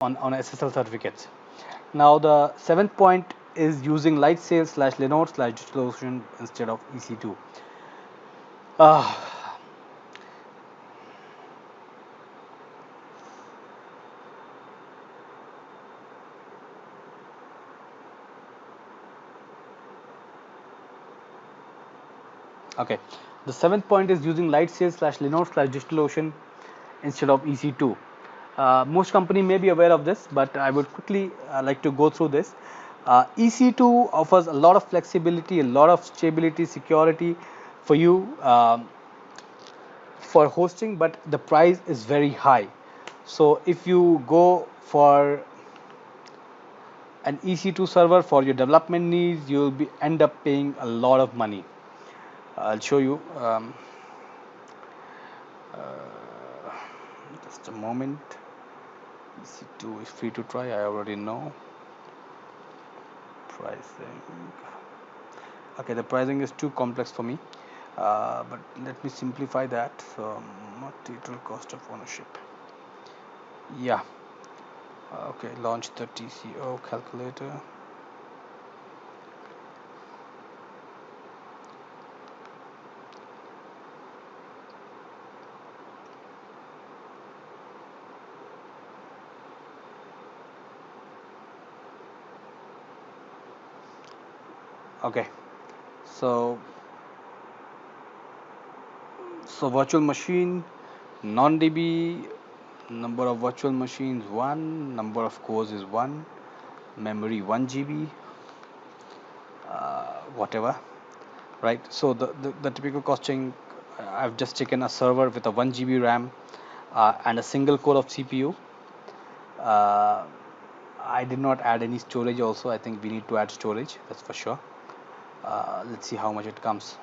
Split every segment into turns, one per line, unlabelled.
on SSL certificates. Now the seventh point is using Lightsail slash Linode slash DigitalOcean instead of EC2. Ah, okay. The seventh point is using Lightsail slash Linode slash DigitalOcean instead of EC2. Most company may be aware of this, but I would quickly like to go through this. EC2 offers a lot of flexibility, a lot of stability, security for you for hosting, but the price is very high. So if you go for an EC2 server for your development needs, you'll be end up paying a lot of money. I'll show you. Just a moment. EC2 is free to try. I already know pricing. Okay, the pricing is too complex for me. But let me simplify that. So, total cost of ownership. Yeah. Okay, launch the TCO calculator. Okay, so virtual machine, non-DB, number of virtual machines 1, number of cores is 1, memory 1 GB, whatever, right? So the typical costing, I've just taken a server with a 1 GB RAM and a single core of CPU. Uh, I did not add any storage also. I think we need to add storage, that's for sure. Let's see how much it comes,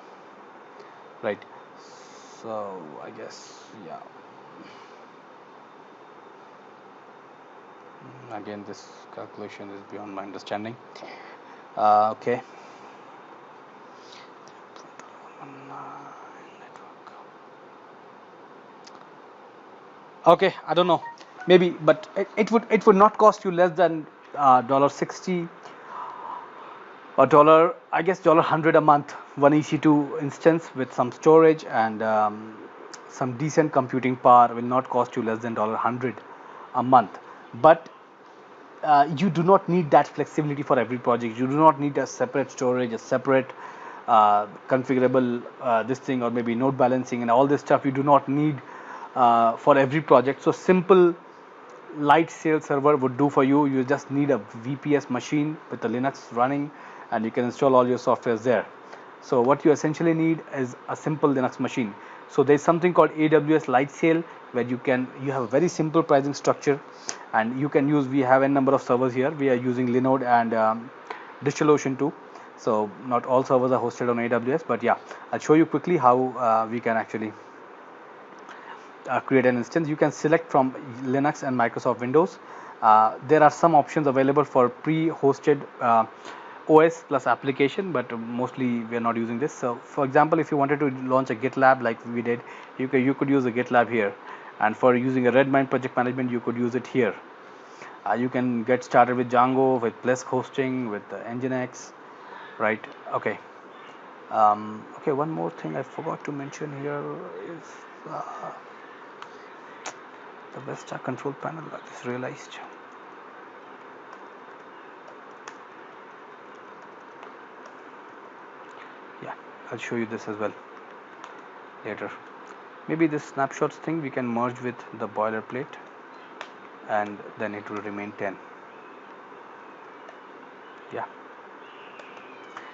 right? So I guess, yeah. Again, this calculation is beyond my understanding. Okay. Okay, I don't know, maybe, but it would not cost you less than $60 or dollar, I guess $100 a month. One EC2 instance with some storage and some decent computing power will not cost you less than $100 a month. But you do not need that flexibility for every project. You do not need a separate storage, a separate configurable this thing, or maybe node balancing and all this stuff. You do not need for every project. So simple Lightsail server would do for you. You just need a VPS machine with the Linux running, and you can install all your softwares there. So what you essentially need is a simple Linux machine. So there's something called AWS Lightsail, where you have a very simple pricing structure, and you can use. We have a number of servers here. We are using Linode and DigitalOcean too. So not all servers are hosted on AWS, but yeah, I'll show you quickly how we can actually create an instance. You can select from Linux and Microsoft Windows. There are some options available for pre-hosted OS plus application, but mostly we are not using this. So for example, if you wanted to launch a GitLab like we did, you could use a GitLab here, and for using a Redmine project management, you could use it here. You can get started with Django, with Plesk hosting, with Nginx, right? Okay. Okay, one more thing I forgot to mention here is the Vesta control panel. I just realized. Yeah, I'll show you this as well later. Maybe this snapshots thing we can merge with the boilerplate, and then it will remain 10. Yeah,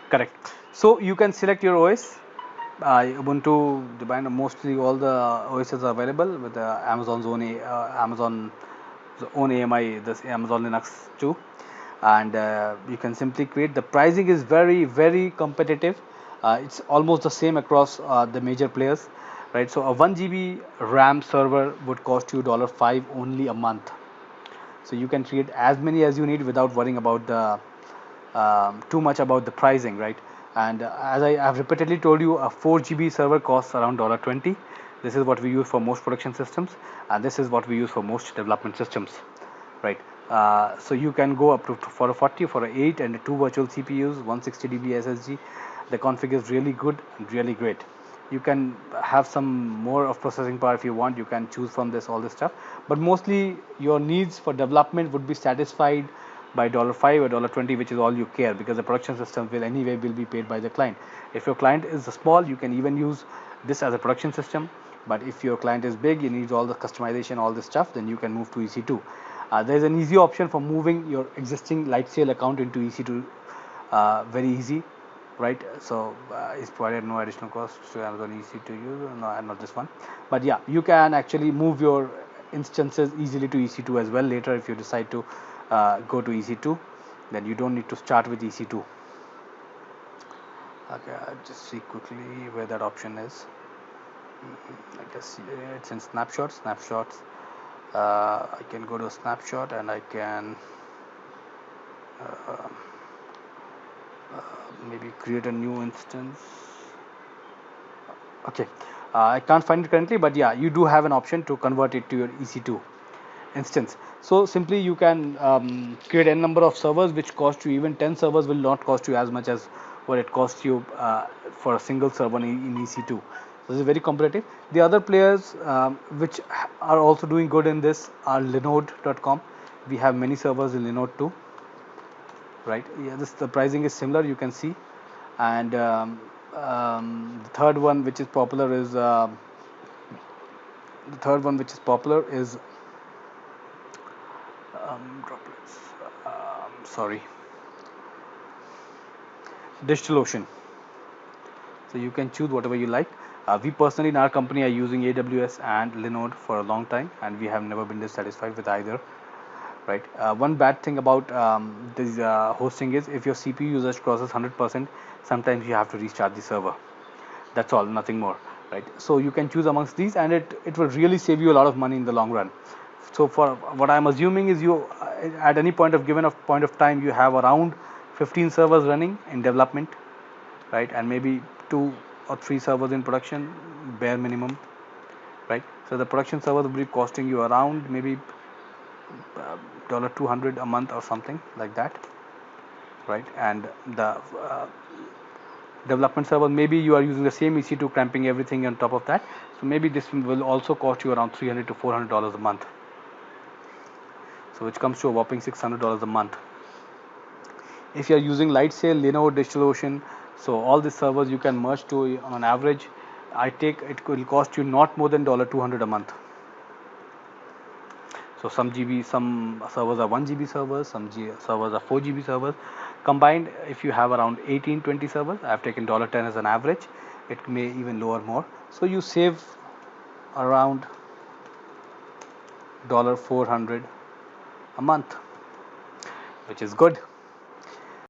correct. So you can select your OS. Ubuntu, mostly all the OSs are available with Amazon's own Amazon's own AMI, this Amazon Linux too, and you can simply create. The pricing is very competitive. It's almost the same across the major players, right? So a 1 GB RAM server would cost you $5 only a month. So you can create as many as you need without worrying about the too much about the pricing, right? And as I have repeatedly told you, a 4 GB server costs around $20. This is what we use for most production systems, and this is what we use for most development systems, right? So you can go up to for a 40, for a 8, and 2 virtual CPUs, 160 dB SSD. The config is really good and really great. You can have some more of processing power if you want. You can choose from this all this stuff, but mostly your needs for development would be satisfied by $5 or $20, which is all you care, because the production system will anyway will be paid by the client. If your client is small, you can even use this as a production system. But if your client is big, you need all the customization, all this stuff, then you can move to EC2. There's an easy option for moving your existing Lightsail account into EC2. Very easy, right? So it's provided no additional cost to Amazon EC2 user. No, not this one. But yeah, you can actually move your instances easily to EC2 as well later if you decide to go to EC2. Then you don't need to start with EC2. Okay, I'll just see quickly where that option is. I guess it's in snapshots. I can go to snapshot and I can uh, maybe create a new instance. Okay, I can't find it currently, but yeah, you do have an option to convert it to your EC2 instance. So simply you can create n number of servers, which cost you, even 10 servers will not cost you as much as what it costs you for a single server in EC2. So this is very competitive. The other players which are also doing good in this are Linode.com. We have many servers in Linode too, right? Yeah, this the pricing is similar, you can see. And the third one which is popular is droplets. Sorry, DigitalOcean. So you can choose whatever you like. We personally in our company are using AWS and Linode for a long time, and we have never been dissatisfied with either. Right. One bad thing about this hosting is if your CPU usage crosses 100%, sometimes you have to restart the server. That's all, nothing more. Right. So you can choose amongst these, and it will really save you a lot of money in the long run. So for what I'm assuming is you at any point of time you have around 15 servers running in development, right, and maybe 2 or 3 servers in production, bare minimum, right. So the production server will be costing you around maybe $200 a month or something like that, right. And the development server, maybe you are using the same EC2 cramping everything on top of that, so maybe this will also cost you around $300 to $400 a month, so which comes to a whopping $600 a month. If you are using Lightsail, Linode, DigitalOcean, so all these servers you can merge to on average. I take it will cost you not more than $200 a month. So some servers are 1 GB servers, servers are 4 GB servers. Combined, if you have around 18-20 servers, I've taken $10 as an average. It may even lower more. So you save around $400 a month, which is good.